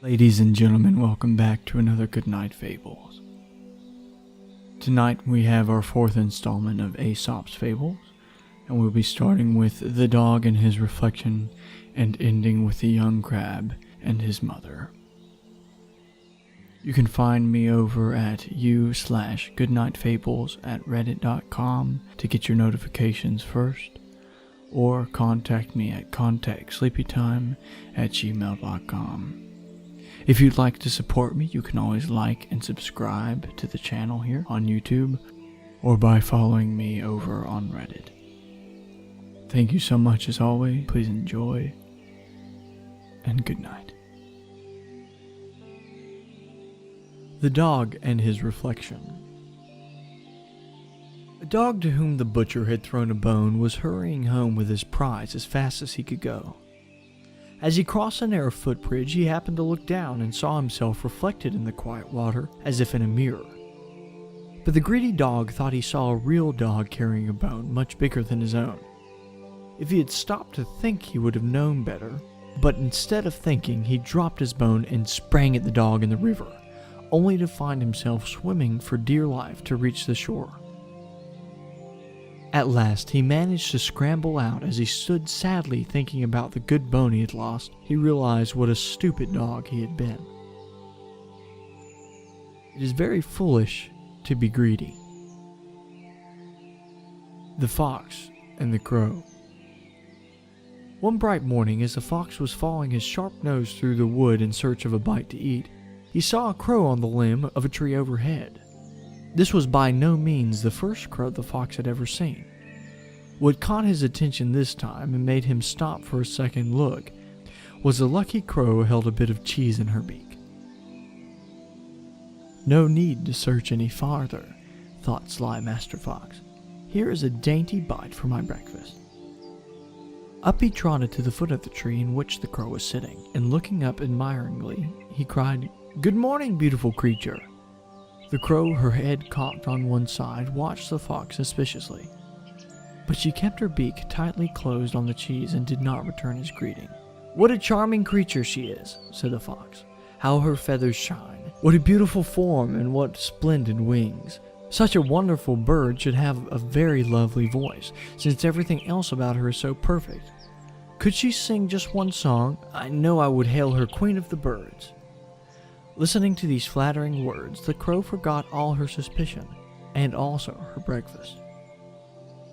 Ladies and gentlemen, welcome back to another Goodnight Fables. Tonight we have our fourth installment of Aesop's Fables, and we'll be starting with the dog and his reflection and ending with the young crab and his mother. You can find me over at u/goodnightfables at read.gov to get your notifications first, or contact me at contactsleepytime@gmail.com. If you'd like to support me, you can always like and subscribe to the channel here on YouTube, or by following me over on Reddit. Thank you so much as always, please enjoy, and good night. The Dog and His Reflection. A dog to whom the butcher had thrown a bone was hurrying home with his prize as fast as he could go. As he crossed a narrow footbridge, he happened to look down and saw himself reflected in the quiet water as if in a mirror. But the greedy dog thought he saw a real dog carrying a bone much bigger than his own. If he had stopped to think, he would have known better, but instead of thinking, he dropped his bone and sprang at the dog in the river, only to find himself swimming for dear life to reach the shore. At last, he managed to scramble out. As he stood sadly thinking about the good bone he had lost, he realized what a stupid dog he had been. It is very foolish to be greedy. The Fox and the Crow. One bright morning, as the fox was following his sharp nose through the wood in search of a bite to eat, he saw a crow on the limb of a tree overhead. This was by no means the first crow the fox had ever seen. What caught his attention this time and made him stop for a second look was the lucky crow held a bit of cheese in her beak. No need to search any farther, thought sly Master Fox. Here is a dainty bite for my breakfast. Up he trotted to the foot of the tree in which the crow was sitting, and looking up admiringly, he cried, "Good morning, beautiful creature." The crow, her head cocked on one side, watched the fox suspiciously. But she kept her beak tightly closed on the cheese and did not return his greeting. "What a charming creature she is," said the fox. "How her feathers shine! What a beautiful form and what splendid wings! Such a wonderful bird should have a very lovely voice, since everything else about her is so perfect. Could she sing just one song, I know I would hail her queen of the birds." Listening to these flattering words, the crow forgot all her suspicion, and also her breakfast.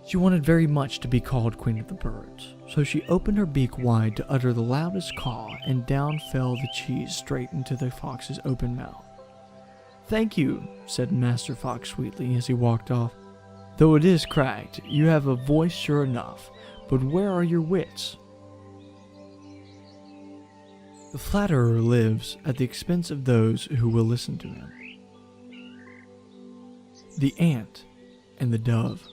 She wanted very much to be called Queen of the Birds, so she opened her beak wide to utter the loudest caw, and down fell the cheese straight into the fox's open mouth. "Thank you," said Master Fox sweetly as he walked off. "Though it is cracked, you have a voice sure enough, but where are your wits?" The flatterer lives at the expense of those who will listen to him. The Ant and the Dove.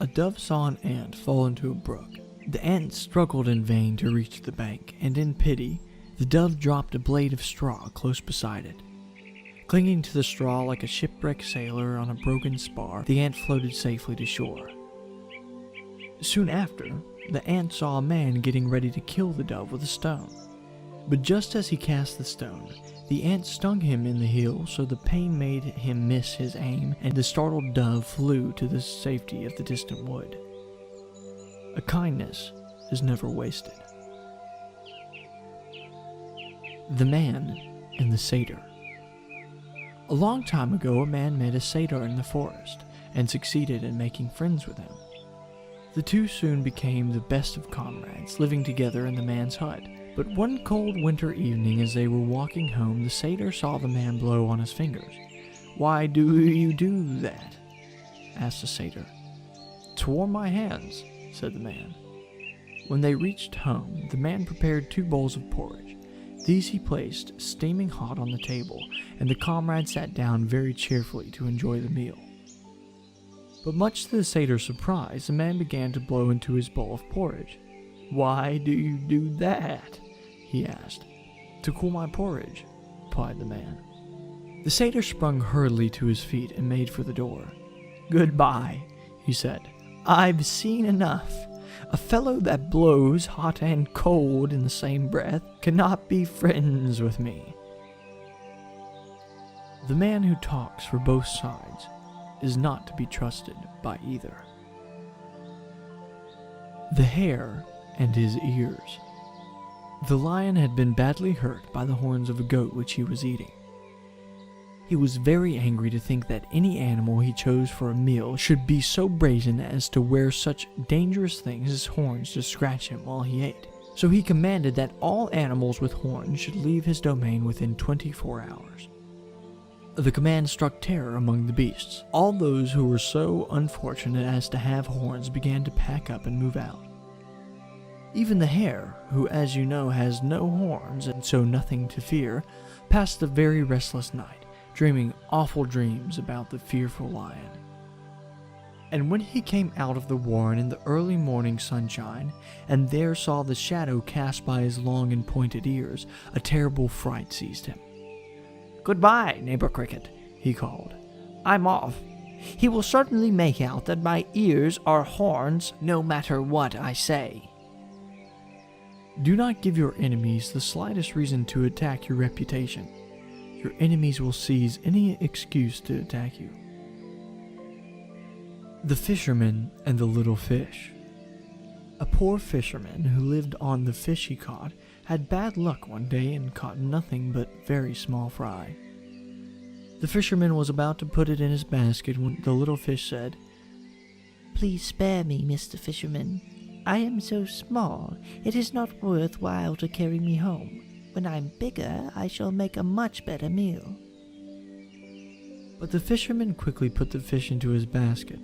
A dove saw an ant fall into a brook. The ant struggled in vain to reach the bank, and in pity, the dove dropped a blade of straw close beside it. Clinging to the straw like a shipwrecked sailor on a broken spar, the ant floated safely to shore. Soon after, the ant saw a man getting ready to kill the dove with a stone. But just as he cast the stone, the ant stung him in the heel, so the pain made him miss his aim, and the startled dove flew to the safety of the distant wood. A kindness is never wasted. The Man and the Satyr. A long time ago, a man met a satyr in the forest, and succeeded in making friends with him. The two soon became the best of comrades, living together in the man's hut. But one cold winter evening, as they were walking home, the satyr saw the man blow on his fingers. "Why do you do that?" asked the satyr. "To warm my hands," said the man. When they reached home, the man prepared 2 bowls of porridge. These he placed steaming hot on the table, and the comrades sat down very cheerfully to enjoy the meal. But much to the satyr's surprise, the man began to blow into his bowl of porridge. "Why do you do that?" he asked. "To cool my porridge," replied the man. The satyr sprung hurriedly to his feet and made for the door. "Goodbye," he said. "I've seen enough. A fellow that blows hot and cold in the same breath cannot be friends with me. The man who talks for both sides is not to be trusted by either. The hare and his ears. The lion had been badly hurt by the horns of a goat which he was eating. He was very angry to think that any animal he chose for a meal should be so brazen as to wear such dangerous things as horns to scratch him while he ate. So he commanded that all animals with horns should leave his domain within 24 hours. The command struck terror among the beasts. All those who were so unfortunate as to have horns began to pack up and move out. Even the hare, who as you know has no horns and so nothing to fear, passed a very restless night, dreaming awful dreams about the fearful lion. And when he came out of the warren in the early morning sunshine, and there saw the shadow cast by his long and pointed ears, a terrible fright seized him. "Goodbye, neighbor Cricket," he called. "I'm off. He will certainly make out that my ears are horns, no matter what I say." Do not give your enemies the slightest reason to attack your reputation. Your enemies will seize any excuse to attack you. The Fisherman and the Little Fish. A poor fisherman who lived on the fish he caught had bad luck one day and caught nothing but very small fry. The fisherman was about to put it in his basket when the little fish said, "Please spare me, Mr. Fisherman. I am so small, it is not worth while to carry me home. When I'm bigger, I shall make a much better meal." But the fisherman quickly put the fish into his basket.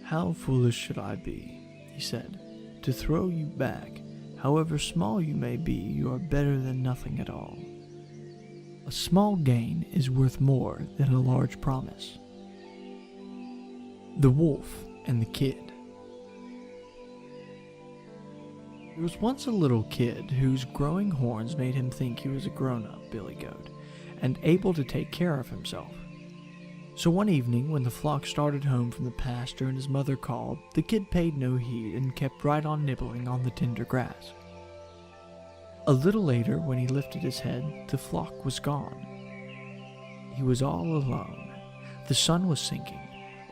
"How foolish should I be," he said, "to throw you back. However small you may be, you are better than nothing at all. A small gain is worth more than a large promise." The Wolf and the Kid. There was once a little kid whose growing horns made him think he was a grown-up billy goat, and able to take care of himself. So one evening, when the flock started home from the pasture and his mother called, the kid paid no heed and kept right on nibbling on the tender grass. A little later, when he lifted his head, the flock was gone. He was all alone. The sun was sinking.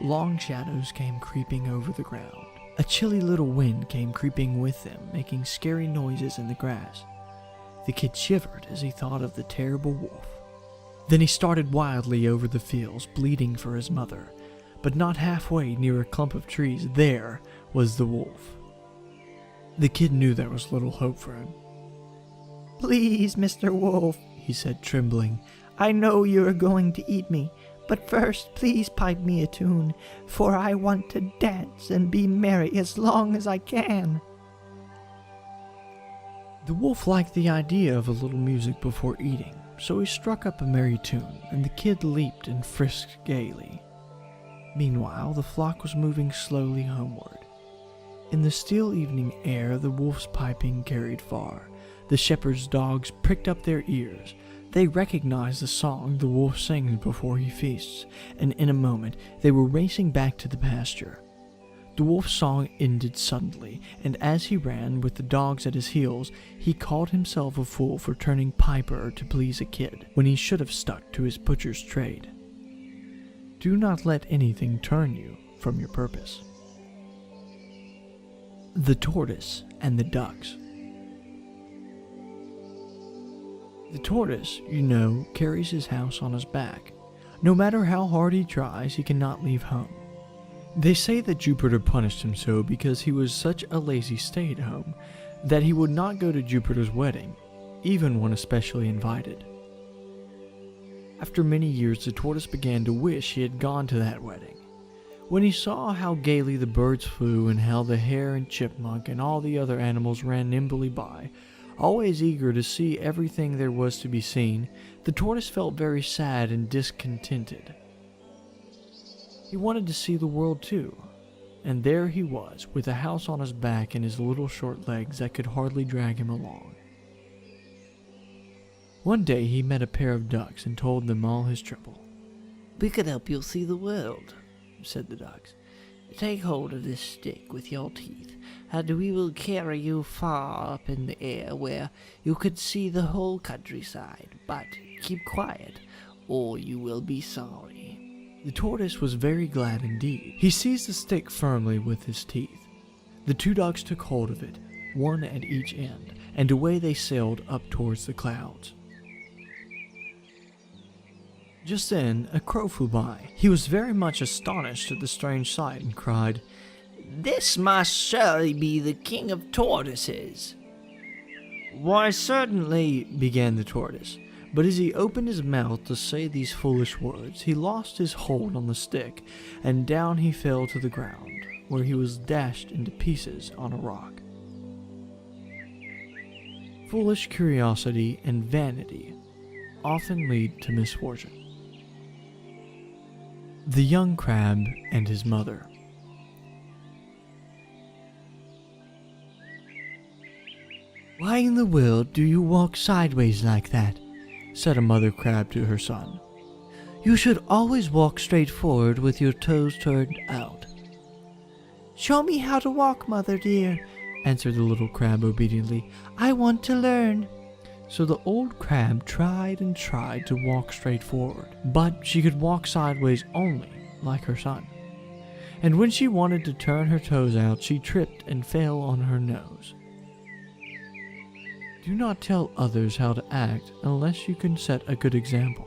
Long shadows came creeping over the ground. A chilly little wind came creeping with them, making scary noises in the grass. The kid shivered as he thought of the terrible wolf. Then he started wildly over the fields, bleating for his mother. But not halfway near a clump of trees, there was the wolf. The kid knew there was little hope for him. "Please, Mr. Wolf," he said, trembling, "I know you are going to eat me. But first, please pipe me a tune, for I want to dance and be merry as long as I can." The wolf liked the idea of a little music before eating, so he struck up a merry tune, and the kid leaped and frisked gaily. Meanwhile, the flock was moving slowly homeward. In the still evening air, the wolf's piping carried far. The shepherd's dogs pricked up their ears. They recognized the song the wolf sings before he feasts, and in a moment they were racing back to the pasture. The wolf's song ended suddenly, and as he ran with the dogs at his heels, he called himself a fool for turning piper to please a kid, when he should have stuck to his butcher's trade. Do not let anything turn you from your purpose. The Tortoise and the Ducks. The tortoise, you know, carries his house on his back. No matter how hard he tries, he cannot leave home. They say that Jupiter punished him so because he was such a lazy stay-at-home that he would not go to Jupiter's wedding, even when especially invited. After many years, the tortoise began to wish he had gone to that wedding. When he saw how gaily the birds flew and how the hare and chipmunk and all the other animals ran nimbly by, always eager to see everything there was to be seen, the tortoise felt very sad and discontented. He wanted to see the world too, and there he was, with a house on his back and his little short legs that could hardly drag him along. One day he met a pair of ducks and told them all his trouble. "We can help you see the world," said the ducks. Take hold of this stick with your teeth, and we will carry you far up in the air where you could see the whole countryside. But keep quiet, or you will be sorry." The tortoise was very glad indeed. He seized the stick firmly with his teeth. The two dogs took hold of it, one at each end, and away they sailed up towards the clouds. Just then, a crow flew by. He was very much astonished at the strange sight and cried, "This must surely be the king of tortoises." "Why, certainly," began the tortoise, but as he opened his mouth to say these foolish words, he lost his hold on the stick, and down he fell to the ground, where he was dashed into pieces on a rock. Foolish curiosity and vanity often lead to misfortune. The young crab and his mother. "Why in the world do you walk sideways like that?" said a mother crab to her son. "You should always walk straight forward with your toes turned out." "Show me how to walk, mother dear," answered the little crab obediently. "I want to learn." So the old crab tried and tried to walk straight forward, but she could walk sideways only, like her son. And when she wanted to turn her toes out, she tripped and fell on her nose. Do not tell others how to act unless you can set a good example.